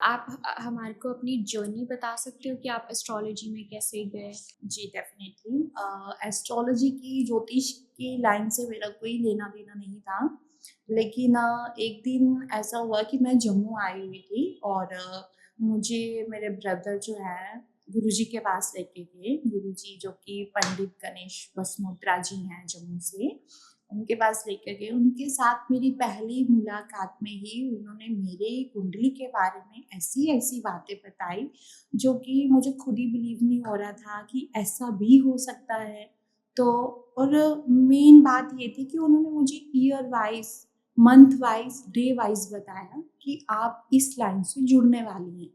आप हमारे को अपनी जर्नी बता सकते हो कि आप एस्ट्रोलॉजी में कैसे गए? जी, डेफ़िनेटली। एस्ट्रोलॉजी की ज्योतिष की लाइन से मेरा कोई लेना-देना नहीं था। लेकिन एक दिन ऐसा हुआ कि मैं जम्मू आई हुई थी और मुझे मेरे ब्रदर जो है गुरुजी के पास लेके गए। गुरुजी जो कि पंडित गणेश बसमोत्रा जी हैं जम्मू से, उनके पास लेकर गए। उनके साथ मेरी पहली मुलाकात में ही उन्होंने मेरे कुंडली के बारे में ऐसी-ऐसी बातें बताई जो कि मुझे खुद ही बिलीव नहीं हो रहा था कि ऐसा भी हो सकता है। तो और मेन बात ये थी कि उन्होंने मुझे year wise, month wise, day wise बताया कि आप इस लाइन से जुड़ने वाली हैं।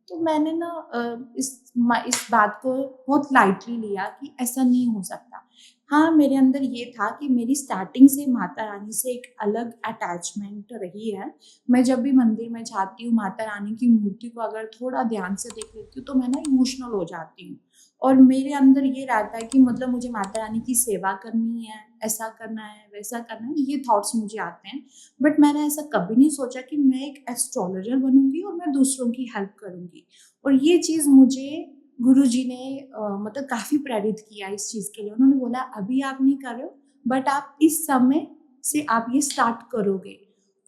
तो मैंने ना इस बात को बहुत लाइटली लिया कि ऐसा नहीं हो सकता। हाँ, मेरे अंदर ये था कि मेरी स्टार्टिंग से माता रानी से एक अलग अटैचमेंट रही है। मैं जब भी मंदिर में जाती हूँ, माता रानी की मूर्ति को अगर थोड़ा ध्यान से देख लेती हूँ, तो मैं ना इमोशनल हो जाती हूँ। और मेरे अंदर ये रहता है कि मतलब मुझे माता रानी की सेवा करनी है, ऐसा करना है, वैसा करना है, ये थॉट्स मुझे आते हैं। बट मैंने ऐसा कभी नहीं सोचा कि मैं एक एस्ट्रोलॉजर बनूँगी और मैं दूसरों की हेल्प करूँगी। और ये चीज़ मुझे गुरुजी ने मतलब काफ़ी प्रेरित किया इस चीज़ के लिए। उन्होंने बोला, "अभी आप नहीं कर रहे हो, बट आप इस समय से आप ये स्टार्ट करोगे।"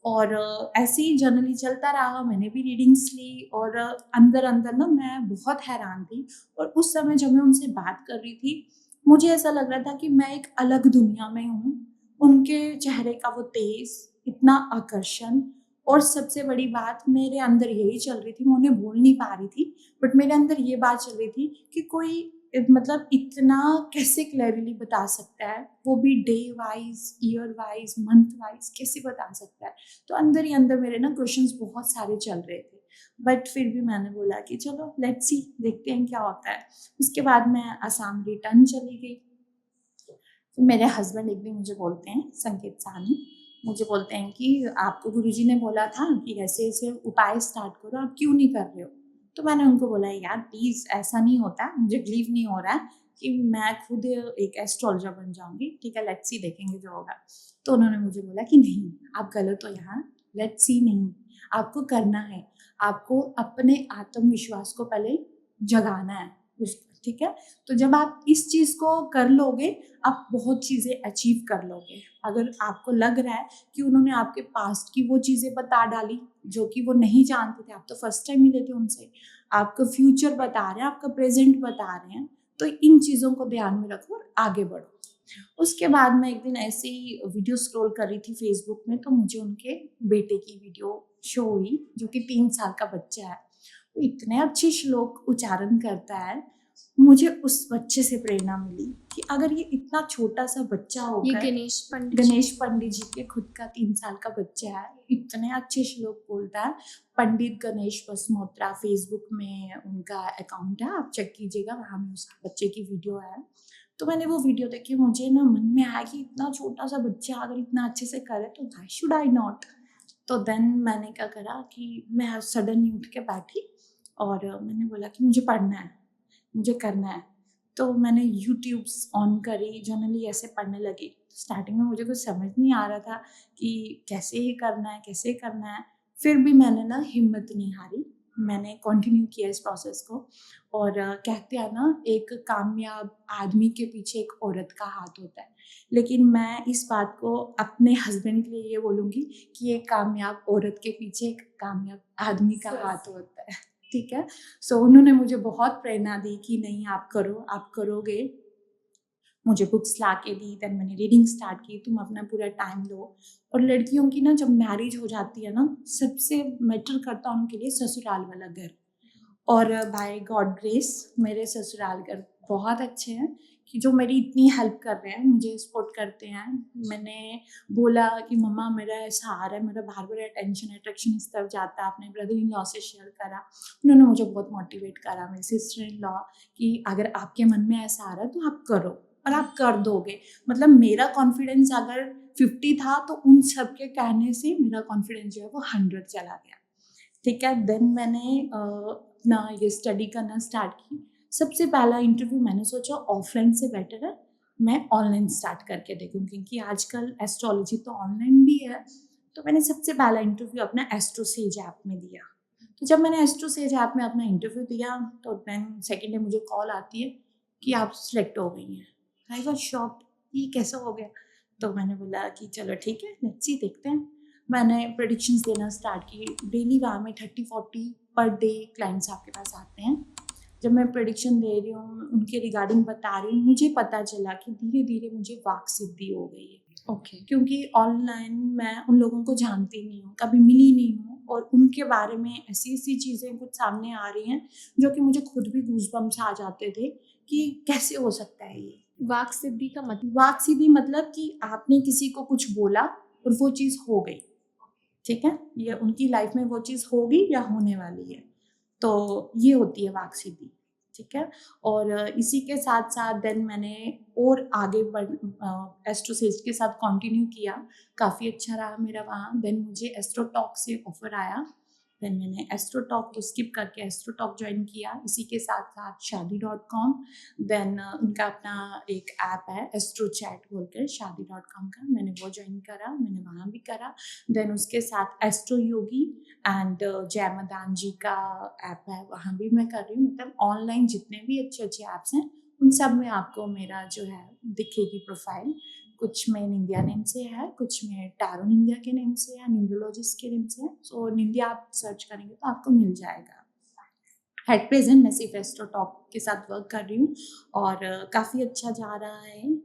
और ऐसे ही जनरली चलता रहा, मैंने भी रीडिंग्स ली और अंदर-अंदर ना मैं बहुत हैरान थी और उस समय जब मैं उनसे बात कर रही थी, मुझे ऐसा लग रहा था कि मैं एक अलग दुनिया में हूँ। उनके चेहरे का वो तेज़, इतना आकर्षण और सबसे बड़ी बात मेरे अंदर यही चल रही थी, मैं उन्हें बोल नहीं पा रही थी, बट मेरे अंदर ये बात चल रही थी कि कोई मतलब इतना कैसे क्लियरली बता सकता है, वो भी day wise, year wise, month wise कैसे बता सकता है? तो अंदर ही अंदर मेरे ना क्वेश्चंस बहुत सारे चल रहे थे। बट फिर भी मैंने बोला कि चलो लेट्स सी, देखते हैं क्या होता है। उसके बाद मैं असम रिटर्न चली गई। तो मेरे हस्बैंड एक दिन मुझे बोलते हैं, संकेत साहनी, मुझे बोलते हैं कि आपको गुरुजी ने बोला था कि ऐसे-ऐसे उपाय स्टार्ट करो, आप क्यों नहीं कर रहे हो? तो मैंने उनको बोला, यार प्लीज़ ऐसा नहीं होता, मुझे बिलीव नहीं हो रहा है कि मैं खुद एक एस्ट्रोलॉजर बन जाऊँगी, ठीक है लेट्स सी देखेंगे जो होगा। तो उन्होंने मुझे बोला कि नहीं, आप गलत हो यहाँ, लेट्स सी नहीं, आपको करना है, आपको अपने आत्मविश्वास को पहले जगाना है, उस ठीक है? तो जब आप इस चीज़ को कर लोगे आप बहुत चीज़ें अचीव कर लोगे। अगर आपको लग रहा है कि उन्होंने आपके पास्ट की वो चीज़ें बता डाली, जो कि वो नहीं जानते थे, आप तो फर्स्ट टाइम मिले थे उनसे। आपका फ्यूचर बता रहे हैं, आपका प्रेज़ेंट बता रहे हैं, तो इन चीज़ों को ध्यान में रखो और आगे बढ़ो। उसके बाद मैं एक दिन ऐसे ही वीडियो स्क्रॉल कर रही थी फ़ेसबुक में, तो मुझे उनके बेटे की वीडियो शो हुई, जो कि 3 साल का बच्चा है। वो इतने अच्छे श्लोक उच्चारण करता है, मुझे उस बच्चे से प्रेरणा मिली कि अगर ये इतना छोटा-सा बच्चा ये होकर गणेश पंडित जी गणेश पंडित जी के खुद का 3 साल का बच्चा है, इतने अच्छे श्लोक बोलता है। पंडित गणेश बसमोत्रा फ़ेसबुक में उनका अकाउंट है, आप चेक कीजिएगा, वहाँ में उस बच्चे की वीडियो है। तो मैंने वो वीडियो देखी, मुझे ना मन में आया कि इतना छोटा-सा बच्चा अगर इतना अच्छे से करे तो व्हाई शुड आई नॉट? तो देन मैंने क्या करा कि मैं सडनली उठ के बैठी और मैंने बोला कि मुझे पढ़ना है, मुझे करना है। तो मैंने यूट्यूब्स ऑन करी, जनरली ऐसे पढ़ने लगी। स्टार्टिंग में मुझे कुछ समझ नहीं आ रहा था कि कैसे ये करना है, कैसे करना है? फिर भी मैंने ना हिम्मत नहीं हारी, मैंने कंटिन्यू किया इस प्रोसेस को और कहते हैं ना एक कामयाब आदमी के पीछे एक औरत का हाथ होता है। लेकिन मैं इस बात को अपने हस्बैंड के लिए ये बोलूँगी कि एक कामयाब औरत के पीछे एक कामयाब आदमी का हाथ होता है, ठीक है? सो उन्होंने मुझे बहुत प्रेरणा दी कि नहीं आप करो, आप करोगे। मुझे बुक्स ला के दी, देन मैंने रीडिंग स्टार्ट की, तुम अपना पूरा टाइम लो। और लड़कियों की ना जब मैरिज हो जाती है ना, सबसे मैटर करता है उनके लिए ससुराल वाला घर। और बाय गॉड ग्रेस मेरे ससुराल घर बहुत अच्छे हैं कि जो मेरी इतनी हेल्प कर रहे हैं, मुझे सपोर्ट करते हैं। मैंने बोला कि मम्मा मेरा ऐसा आ रहा है, मेरा बार-बार अटेंशन अट्रैक्शन इस तरफ जाता है, अपने ब्रदर इन लॉ से शेयर करा। उन्होंने मुझे बहुत मोटिवेट करा, मेरी सिस्टर इन लॉ कि अगर आपके मन में ऐसा आ रहा है तो आप करो और आप कर दोगे। मतलब मेरा कॉन्फिडेंस अगर 50 था तो उन सब के कहने से मेरा कॉन्फिडेंस जो है वो 100 चला गया। ठीक है, देन मैंने अपना ये स्टडी करना स्टार्ट की। सबसे पहला इंटरव्यू मैंने सोचा ऑफ़लाइन से बेटर है, मैं ऑनलाइन स्टार्ट करके देखूँ क्योंकि आजकल एस्ट्रोलॉजी तो ऑनलाइन भी है। तो मैंने सबसे पहला इंटरव्यू अपना एस्ट्रो सेज ऐप में दिया। तो जब मैंने एस्ट्रो सेज ऐप में अपना इंटरव्यू दिया तो देन सेकंड डे मुझे कॉल आती है कि आप सिलेक्ट हो गई हैं। आई वाज़ शॉक्ड, ये कैसे हो गया? तो मैंने बोला कि चलो ठीक है, लेट्स सी, देखते हैं। मैंने प्रेडिक्शंस देना स्टार्ट की। डेली वहाँ में 30-40 पर डे क्लाइंट्स आपके पास आते हैं। जब मैं प्रेडिक्शन दे रही हूँ, उनके रिगार्डिंग बता रही हूँ, मुझे पता चला कि धीरे-धीरे मुझे वाक सिद्धि हो गई है। ओके। क्योंकि ऑनलाइन मैं उन लोगों को जानती नहीं हूँ, कभी मिली नहीं हूँ और उनके बारे में ऐसी-ऐसी चीज़ें कुछ सामने आ रही हैं, जो कि मुझे खुद भी गूज़बम्प्स आ जाते थे कि कैसे हो सकता है ये? वाक सिद्धि का मतलब? वाक सीधी मतलब कि आपने किसी को कुछ बोला और वो चीज़ हो गई, ठीक है? ये उनकी लाइफ़ में वो चीज़ होगी या होने वाली है। तो ये होती है वाक सिद्धि, ठीक है? और इसी के साथ-साथ देन मैंने और आगे एस्ट्रो सेज के साथ कंटिन्यू किया। काफ़ी अच्छा रहा मेरा वहाँ। देन मुझे एस्ट्रो टॉक से ऑफ़र आया। देन मैंने एस्ट्रो टॉक को स्किप करके एस्ट्रो टॉक जॉइन किया। इसी के साथ-साथ शादी.com, देन उनका अपना एक ऐप है एस्ट्रो चैट बोलकर शादी.com का, मैंने वो जॉइन करा, मैंने वहाँ भी करा। देन उसके साथ एस्ट्रो योगी एंड जय मदान जी का ऐप है, वहाँ भी मैं कर रही हूँ। मतलब ऑनलाइन जितने भी अच्छे-अच्छे ऐप्स हैं, उन सब में आपको मेरा जो है दिखेगी प्रोफ़ाइल। कुछ में निंदिया नेम से है, कुछ में टैरो निंदिया के नेम से है, न्यूरोलॉजिस्ट के नेम से है। सो निंदिया आप सर्च करेंगे तो आपको मिल जाएगा। एट प्रेज़ेंट मैं सिर्फ़ एस्ट्रो टॉक के साथ वर्क कर रही हूँ और काफ़ी अच्छा जा रहा है।